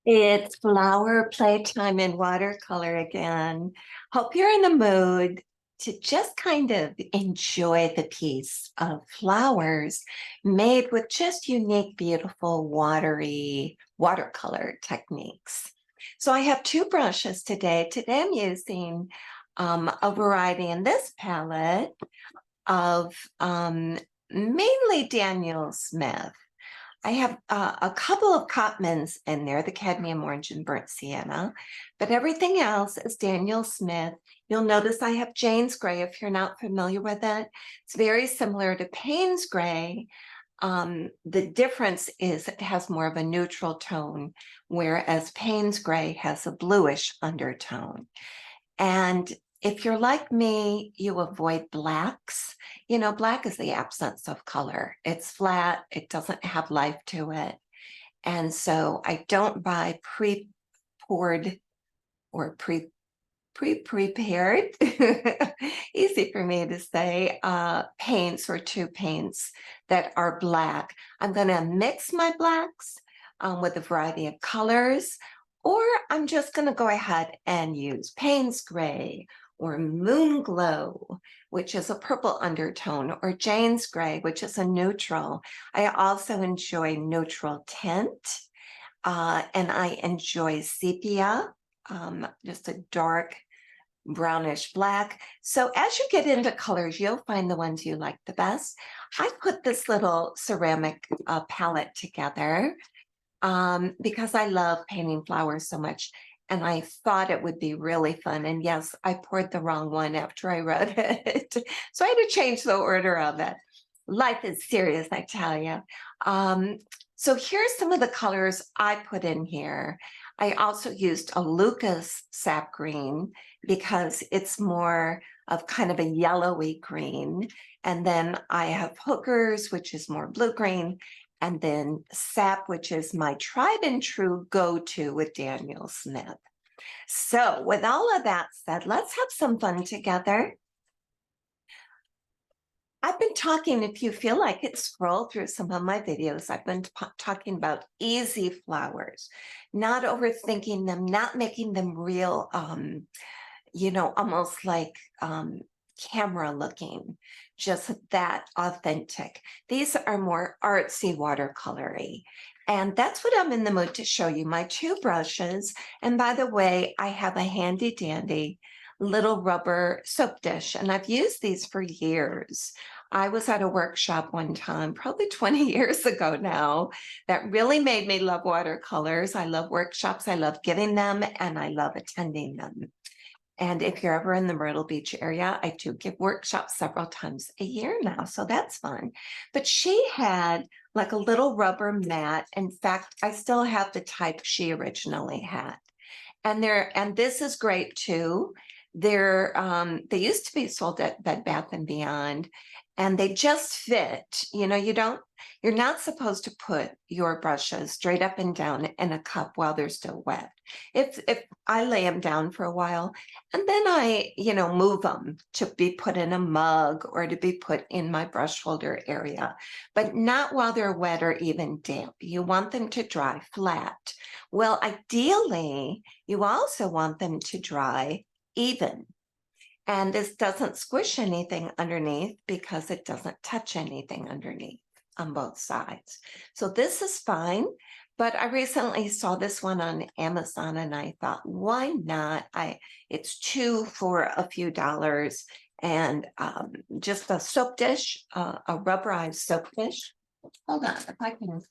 It's flower playtime in watercolor again. Hope you're in the mood to just kind of enjoy the piece of flowers made with just unique, beautiful, watery watercolor techniques. So I have two brushes today. Today I'm using a variety in this palette of mainly Daniel Smith. I have a couple of Cotmans in there, the cadmium orange and burnt sienna, but everything else is Daniel Smith. You'll notice I have Jane's Gray if you're not familiar with it. It's very similar to Payne's Gray. The difference is it has more of a neutral tone, whereas Payne's Gray has a bluish undertone. And if you're like me, you avoid blacks. You know, black is the absence of color. It's flat, it doesn't have life to it. And so I don't buy pre-poured or pre-prepared, easy for me to say, paints or two paints that are black. I'm going to mix my blacks with a variety of colors, or I'm just going to go ahead and use Payne's Gray or Moon Glow, which is a purple undertone, or Jane's Gray, which is a neutral. I also enjoy neutral tint, and I enjoy sepia, just a dark brownish black. So as you get into colors, you'll find the ones you like the best. I put this little ceramic palette together because I love painting flowers so much. And I thought it would be really fun. And yes, I poured the wrong one after I wrote it. So I had to change the order of it. Life is serious, I tell you. So here's some of the colors I put in here. I also used a Lucas sap green because it's more of kind of a yellowy green. And then I have hookers, which is more blue-green, and then sap, which is my tried and true go-to with Daniel Smith. So with all of that said, let's have some fun together. I've been talking, if you feel like it, scroll through some of my videos. I've been talking about easy flowers, not overthinking them, not making them real, almost like camera looking, just that authentic. These are more artsy watercolory. And that's what I'm in the mood to show you, my two brushes. And by the way, I have a handy dandy little rubber soap dish, and I've used these for years. I was at a workshop one time, probably 20 years ago now, that really made me love watercolors. I love workshops, I love giving them, and I love attending them. And if you're ever in the Myrtle Beach area, I do give workshops several times a year now, so that's fun. But she had like a little rubber mat. In fact, I still have the type she originally had. And this is great too. They used to be sold at Bed Bath and Beyond, and they just fit. You're not supposed to put your brushes straight up and down in a cup while they're still wet. If I lay them down for a while, and then I, move them to be put in a mug or to be put in my brush holder area, but not while they're wet or even damp. You want them to dry flat. Well, ideally, you also want them to dry even. And this doesn't squish anything underneath because it doesn't touch anything underneath on both sides. So this is fine, but I recently saw this one on Amazon and I thought, why not? It's two for a few dollars, and just a soap dish, a rubberized soap dish. Hold on, if I can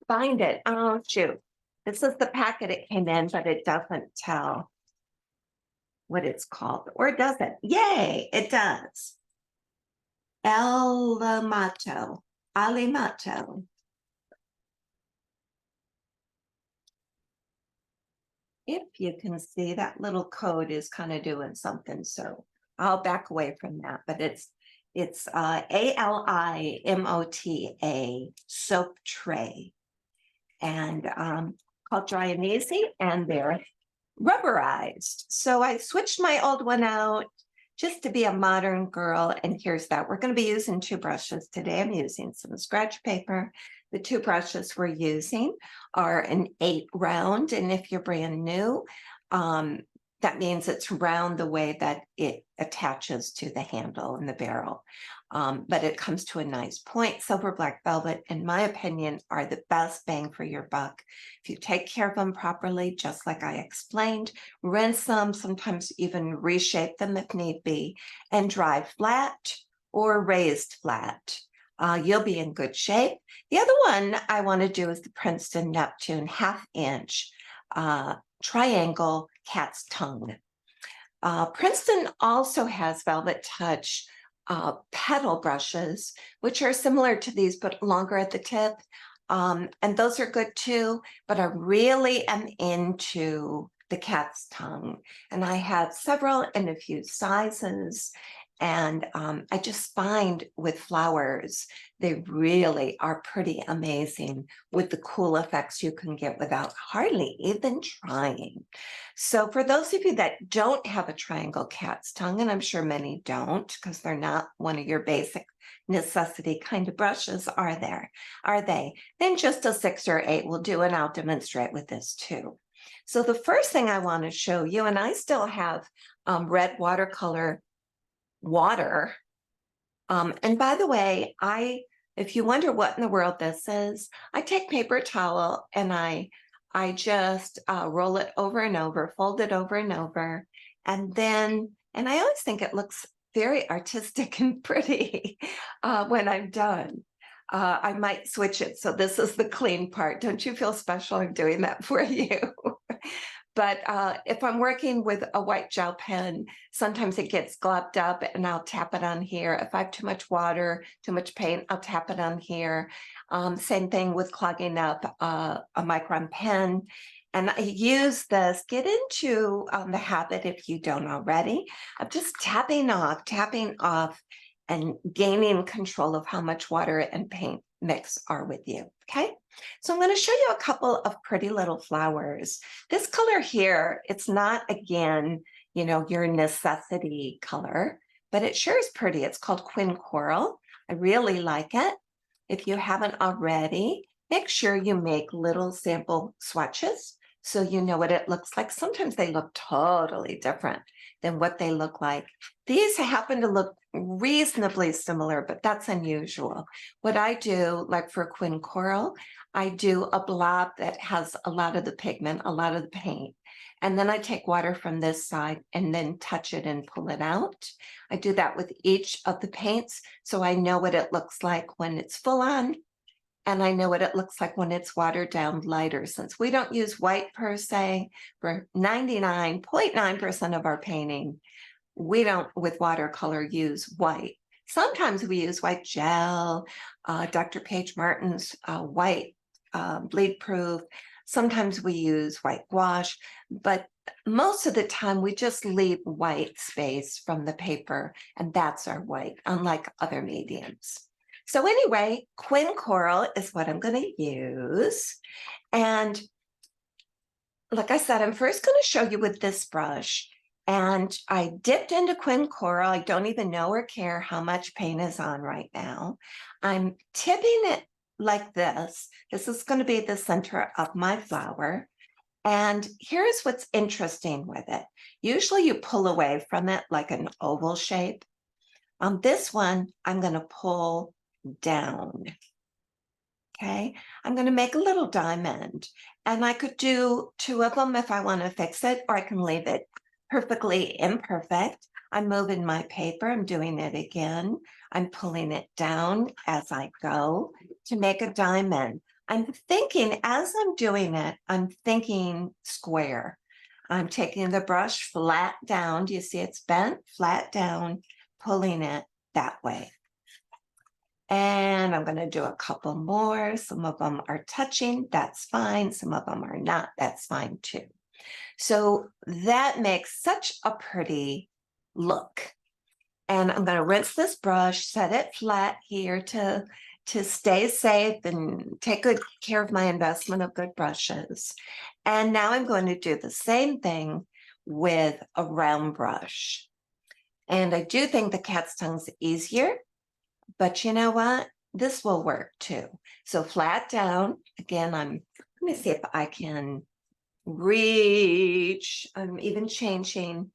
find it. Oh, shoot. This is the packet it came in, but it doesn't tell what it's called, or does it? Yay, it does. Alimato. If you can see, that little code is kind of doing something, so I'll back away from that. But it's Alimota soap tray, and called Dry and Easy, and they're rubberized. So I switched my old one out just to be a modern girl, and here's that. We're going to be using two brushes today. I'm using some scratch paper, The two brushes we're using are an 8 round, and if you're brand new, that means it's round the way that it attaches to the handle and the barrel. But it comes to a nice point. Silver black velvet, in my opinion, are the best bang for your buck. If you take care of them properly, just like I explained, rinse them, sometimes even reshape them if need be, and dry flat or raised flat. You'll be in good shape. The other one I want to do is the Princeton Neptune 1/2 inch triangle cat's tongue. Princeton also has Velvet Touch petal brushes, which are similar to these but longer at the tip. And those are good too, but I really am into the cat's tongue. And I have several in a few sizes. And I just find with flowers, they really are pretty amazing with the cool effects you can get without hardly even trying. So for those of you that don't have a triangle cat's tongue, and I'm sure many don't because they're not one of your basic necessity kind of brushes, are they? Then just a 6 or 8 will do, and I'll demonstrate with this too. So the first thing I want to show you, and I still have red watercolor water. And by the way, if you wonder what in the world this is, I take paper towel and I just roll it over and over, fold it over and over. And I always think it looks very artistic and pretty when I'm done. I might switch it. So this is the clean part. Don't you feel special? I'm doing that for you. But if I'm working with a white gel pen, sometimes it gets globbed up and I'll tap it on here. If I have too much water, too much paint, I'll tap it on here. Same thing with clogging up a micron pen. And I use this, get into the habit, if you don't already, of just tapping off and gaining control of how much water and paint mix are with you, okay? So I'm going to show you a couple of pretty little flowers. This color here, it's not, again, your necessity color, but it sure is pretty. It's called Quin Coral. I really like it. If you haven't already, make sure you make little sample swatches so you know what it looks like. Sometimes they look totally different than what they look like. These happen to look reasonably similar, but that's unusual. What I do, like for Quin Coral, I do a blob that has a lot of the pigment, a lot of the paint, and then I take water from this side and then touch it and pull it out. I do that with each of the paints, so I know what it looks like when it's full on, and I know what it looks like when it's watered down lighter. Since we don't use white per se, for 99.9% of our painting, we don't, with watercolor, use white. Sometimes we use white gel, Dr. Paige Martin's white bleed proof. Sometimes we use white gouache, but most of the time we just leave white space from the paper, and that's our white, unlike other mediums. So anyway, Quin Coral is what I'm going to use. And like I said, I'm first going to show you with this brush. And I dipped into Quin Coral. I don't even know or care how much paint is on right now. I'm tipping it like this. This is going to be the center of my flower. And here's what's interesting with it. Usually you pull away from it like an oval shape. On this one, I'm going to pull down. Okay, I'm going to make a little diamond, and I could do 2 of them if I want to fix it, or I can leave it perfectly imperfect. I'm moving my paper, I'm doing it again. I'm pulling it down as I go to make a diamond. I'm thinking, as I'm doing it, I'm thinking square. I'm taking the brush flat down. Do you see it's bent? Flat down, pulling it that way. And I'm going to do a couple more. Some of them are touching. That's fine. Some of them are not. That's fine too. So that makes such a pretty look. And I'm going to rinse this brush, set it flat here to stay safe and take good care of my investment of good brushes. And now I'm going to do the same thing with a round brush. And I do think the cat's tongue's easier. But you know what? this will work too. So flat down, again, let me see if I can reach. I'm even changing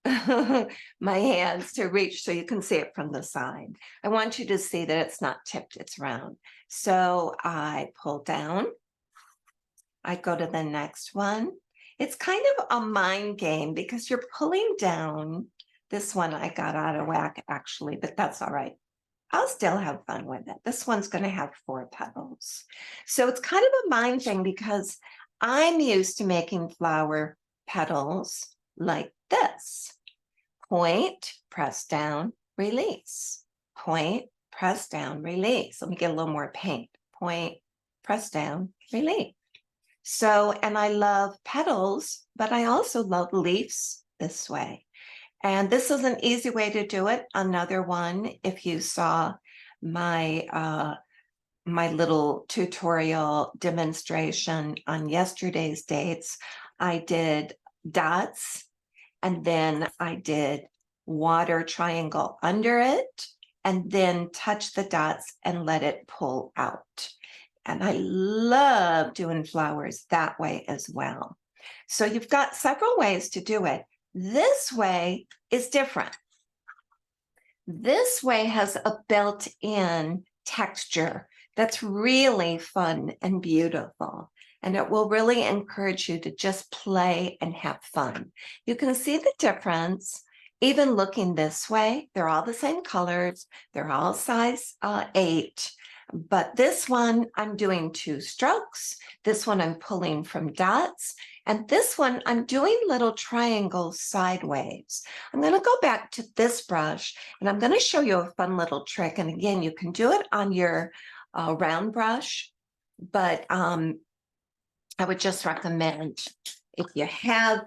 my hands to reach so you can see it from the side. I want you to see that it's not tipped, it's round. So I pull down, I go to the next one. It's kind of a mind game because you're pulling down. This one I got out of whack actually, but that's all right. I'll still have fun with it. This one's going to have 4 petals. So it's kind of a mind thing because I'm used to making flower petals like this. Point, press down, release. Point, press down, release. Let me get a little more paint. Point, press down, release. So, and I love petals, but I also love leaves this way. And this is an easy way to do it. Another one, if you saw my my little tutorial demonstration on yesterday's dates, I did dots and then I did water triangle under it and then touch the dots and let it pull out. And I love doing flowers that way as well. So you've got several ways to do it. This way is different. This way has a built-in texture that's really fun and beautiful. And it will really encourage you to just play and have fun. You can see the difference. Even looking this way, they're all the same colors. They're all size 8. But this one, I'm doing 2 strokes. This one, I'm pulling from dots. And this one, I'm doing little triangles sideways. I'm going to go back to this brush, and I'm going to show you a fun little trick. And again, you can do it on your round brush, but I would just recommend if you have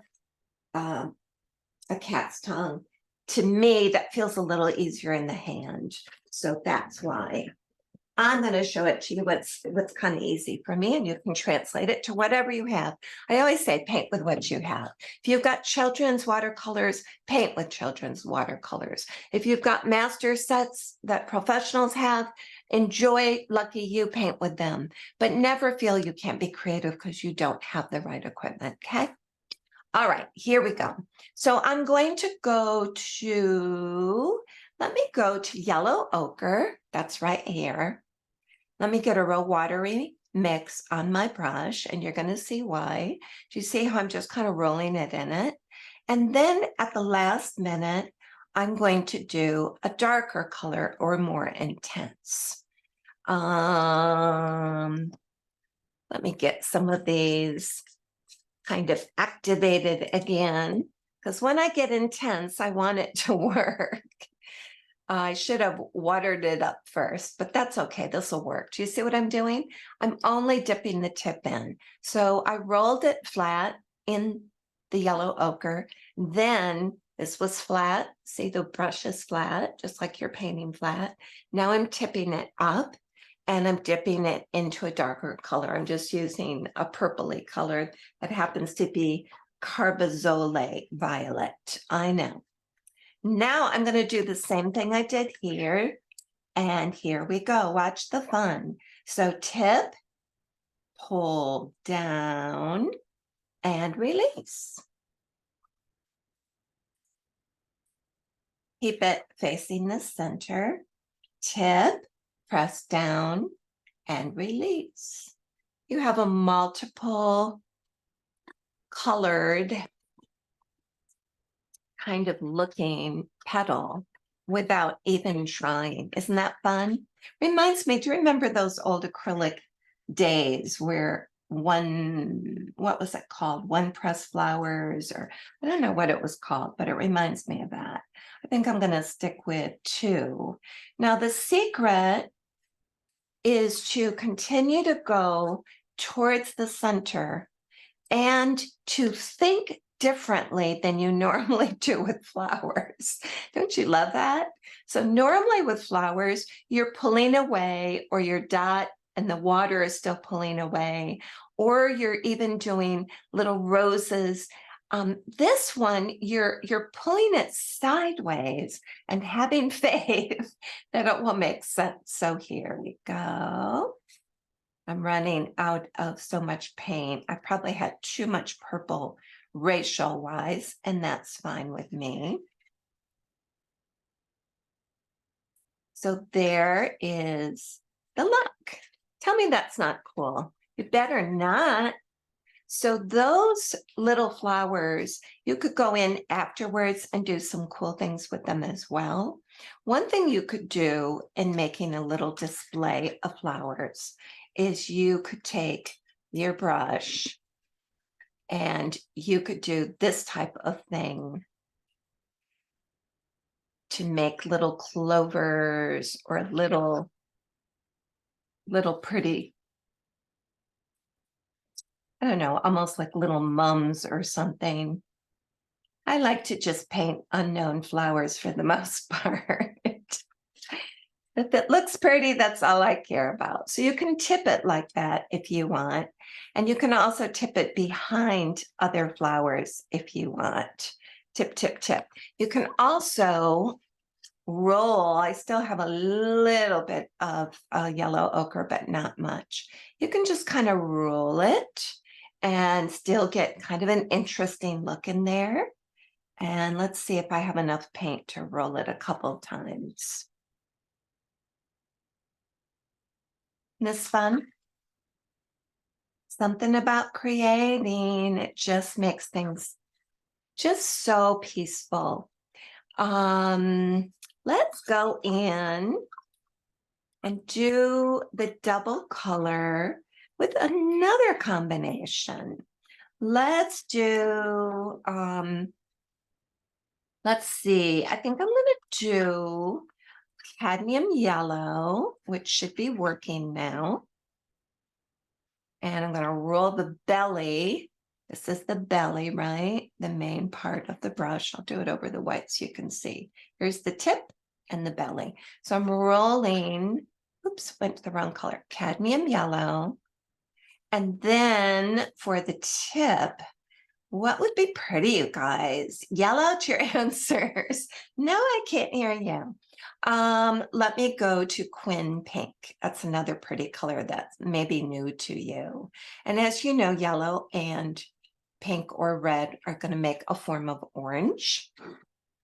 a cat's tongue, to me, that feels a little easier in the hand. So that's why I'm going to show it to you what's kind of easy for me, and you can translate it to whatever you have. I always say paint with what you have. If you've got children's watercolors, paint with children's watercolors. If you've got master sets that professionals have, enjoy, lucky you, paint with them. But never feel you can't be creative because you don't have the right equipment, okay? All right, here we go. So I'm going to go to, let me go to yellow ochre. That's right here. Let me get a real watery mix on my brush, and you're going to see why. Do you see how I'm just kind of rolling it in it? And then at the last minute, I'm going to do a darker color or more intense. Let me get some of these kind of activated again, because when I get intense, I want it to work. I should have watered it up first, but that's okay. This will work. Do you see what I'm doing? I'm only dipping the tip in. So I rolled it flat in the yellow ochre. Then this was flat. See, the brush is flat, just like you're painting flat. Now I'm tipping it up and I'm dipping it into a darker color. I'm just using a purpley color that happens to be Carbazole Violet. I know. Now I'm going to do the same thing I did here. And here we go. Watch the fun. So tip, pull down, and release. Keep it facing the center. Tip, press down, and release. You have a multiple colored kind of looking petal without even trying. Isn't that fun? Reminds me, do you remember those old acrylic days where what was it called? One press flowers, or I don't know what it was called, but it reminds me of that. I think I'm going to stick with 2. Now, the secret is to continue to go towards the center and to think differently than you normally do with flowers. Don't you love that? So normally with flowers, you're pulling away, or your dot and the water is still pulling away, or you're even doing little roses This one, you're pulling it sideways and having faith that it will make sense. So here we go. I'm running out of so much paint. I probably had too much purple ratio wise, and that's fine with me. So there is the look. Tell me that's not cool. You better not. So those little flowers, you could go in afterwards and do some cool things with them as well. One thing you could do in making a little display of flowers is you could take your brush and you could do this type of thing to make little clovers or little pretty, I don't know, almost like little mums or something. I like to just paint unknown flowers for the most part. If it looks pretty, that's all I care about. So you can tip it like that if you want. And you can also tip it behind other flowers if you want. Tip, tip, tip. You can also roll. I still have a little bit of yellow ochre, but not much. You can just kind of roll it and still get kind of an interesting look in there. And let's see if I have enough paint to roll it a couple times. Isn't this fun? Something about creating, it just makes things just so peaceful. Let's go in and do the double color with another combination. Let's do, let's see, I think I'm gonna do cadmium yellow, which should be working now. And I'm gonna roll the belly. This is the belly, right? The main part of the brush. I'll do it over the white so you can see. Here's the tip and the belly. So I'm rolling, oops, went to the wrong color, cadmium yellow. And then for the tip, what would be pretty, you guys? Yell out your answers. No, I can't hear you. Let me go to Quin Pink. That's another pretty color that's maybe new to you. And as you know, yellow and pink or red are going to make a form of orange.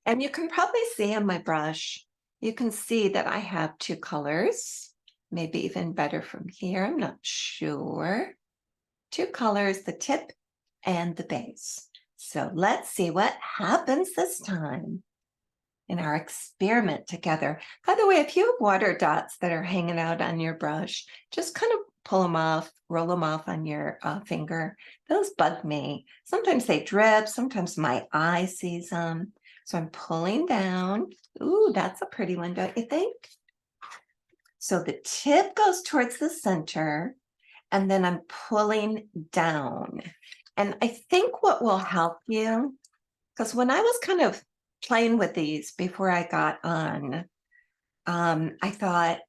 And you can probably see on my brush, you can see that I have two colors, maybe even better from here. I'm not sure. Two colors, the tip and the base. So let's see what happens this time in our experiment together. By the way, if you have water dots that are hanging out on your brush, just kind of pull them off, roll them off on your finger. Those bug me. Sometimes they drip, sometimes my eye sees them. So I'm pulling down. Ooh, that's a pretty one, don't you think? So the tip goes towards the center, and then I'm pulling down. And I think what will help you, because when I was kind of playing with these before I got on, I thought,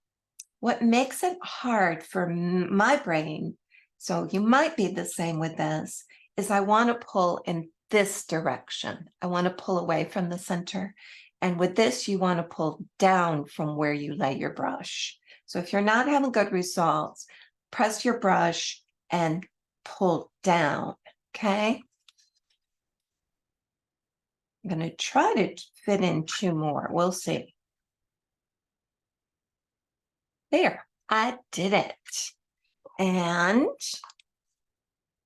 what makes it hard for my brain, so you might be the same with this, is I want to pull in this direction. I want to pull away from the center. And with this, you want to pull down from where you lay your brush. So if you're not having good results, press your brush and pull down, okay? I'm going to try to fit in two more. We'll see. There, I did it. And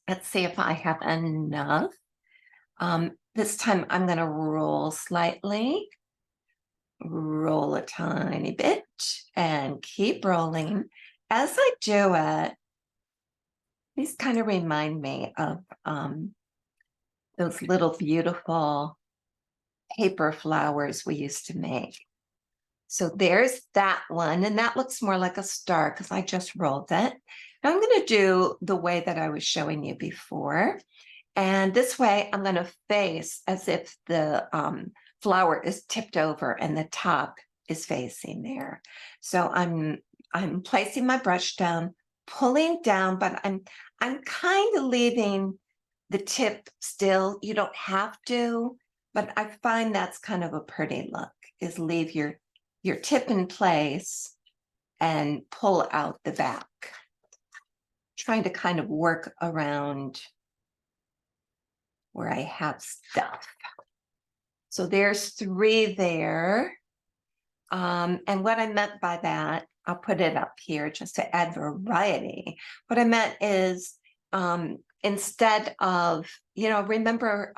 let's see if I have enough. This time I'm going to roll slightly, roll a tiny bit, and keep rolling. As I do it, these kind of remind me of those little beautiful paper flowers we used to make. So there's that one, and that looks more like a star because I just rolled it. Now I'm going to do the way that I was showing you before. And this way I'm going to face as if the flower is tipped over and the top is facing there. So I'm placing my brush down, pulling down, but I'm kind of leaving the tip still, you don't have to, but I find that's kind of a pretty look, is leave your tip in place and pull out the back. Trying to kind of work around where I have stuff. So there's 3 there. And what I meant by that, I'll put it up here just to add variety. What I meant is instead of, remember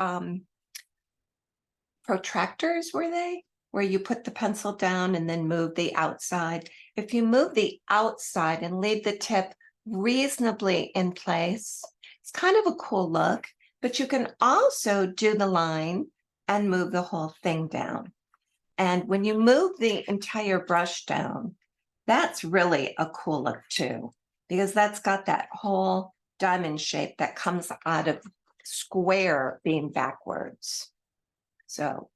protractors, were they? Where you put the pencil down and then move the outside. If you move the outside and leave the tip reasonably in place, it's kind of a cool look, but you can also do the line and move the whole thing down. And when you move the entire brush down, that's really a cool look too, because that's got that whole diamond shape that comes out of square being backwards. So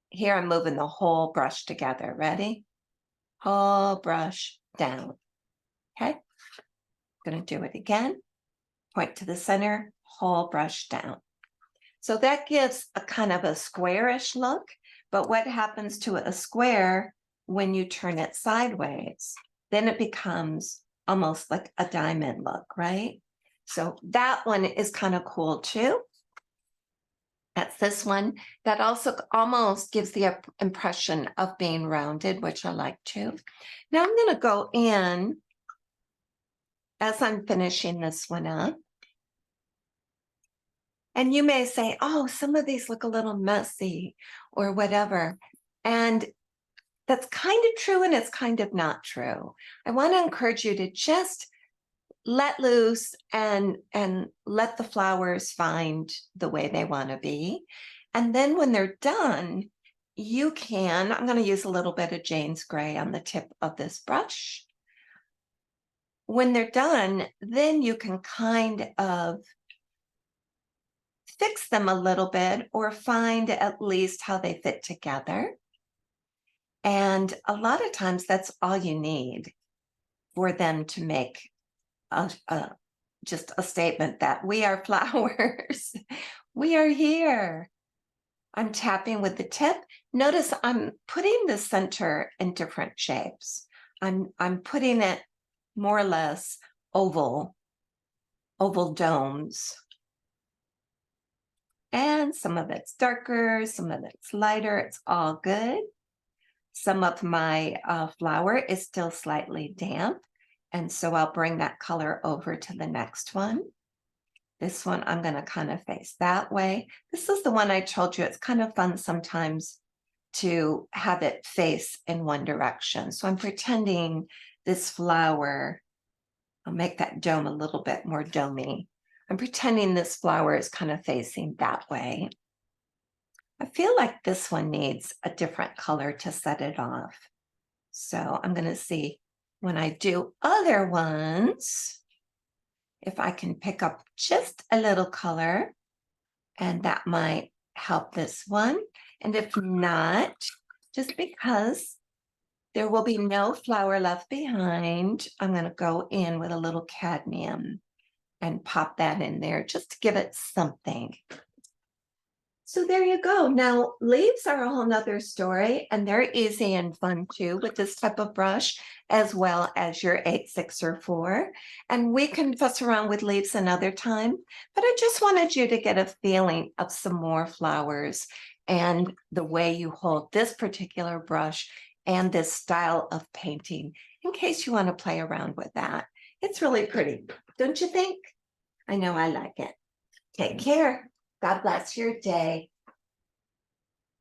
here I'm moving the whole brush together. Ready? Whole brush down. Okay. Going to do it again. Point to the center, whole brush down. So that gives a kind of a squarish look. But what happens to a square when you turn it sideways? Then it becomes almost like a diamond look, right? So that one is kind of cool too. That's this one. That also almost gives the impression of being rounded, which I like too. Now I'm going to go in as I'm finishing this one up. And you may say, oh, some of these look a little messy or whatever. And that's kind of true and it's kind of not true. I want to encourage you to just let loose and let the flowers find the way they want to be. And then when they're done, you can, I'm going to use a little bit of Jane's Gray on the tip of this brush. When they're done, then you can kind of fix them a little bit or find at least how they fit together. And a lot of times that's all you need for them to make just a statement that we are flowers. We are here. I'm tapping with the tip. Notice I'm putting the center in different shapes. I'm putting it more or less oval domes. And some of it's darker, some of it's lighter. It's all good. Some of my flower is still slightly damp. And so I'll bring that color over to the next one. This one, I'm going to kind of face that way. This is the one I told you, it's kind of fun sometimes to have it face in one direction. So I'm pretending this flower, I'll make that dome a little bit more domey. I'm pretending this flower is kind of facing that way. I feel like this one needs a different color to set it off. So I'm going to see when I do other ones, if I can pick up just a little color, and that might help this one. And if not, just because there will be no flower left behind, I'm going to go in with a little cadmium and pop that in there just to give it something. So there you go. Now, leaves are a whole nother story, and they're easy and fun too with this type of brush, as well as your 8-6 or 4. And we can fuss around with leaves another time, but I just wanted you to get a feeling of some more flowers and the way you hold this particular brush and this style of painting, in case you want to play around with that. It's really pretty, don't you think? I know I like it. Take care. God bless your day.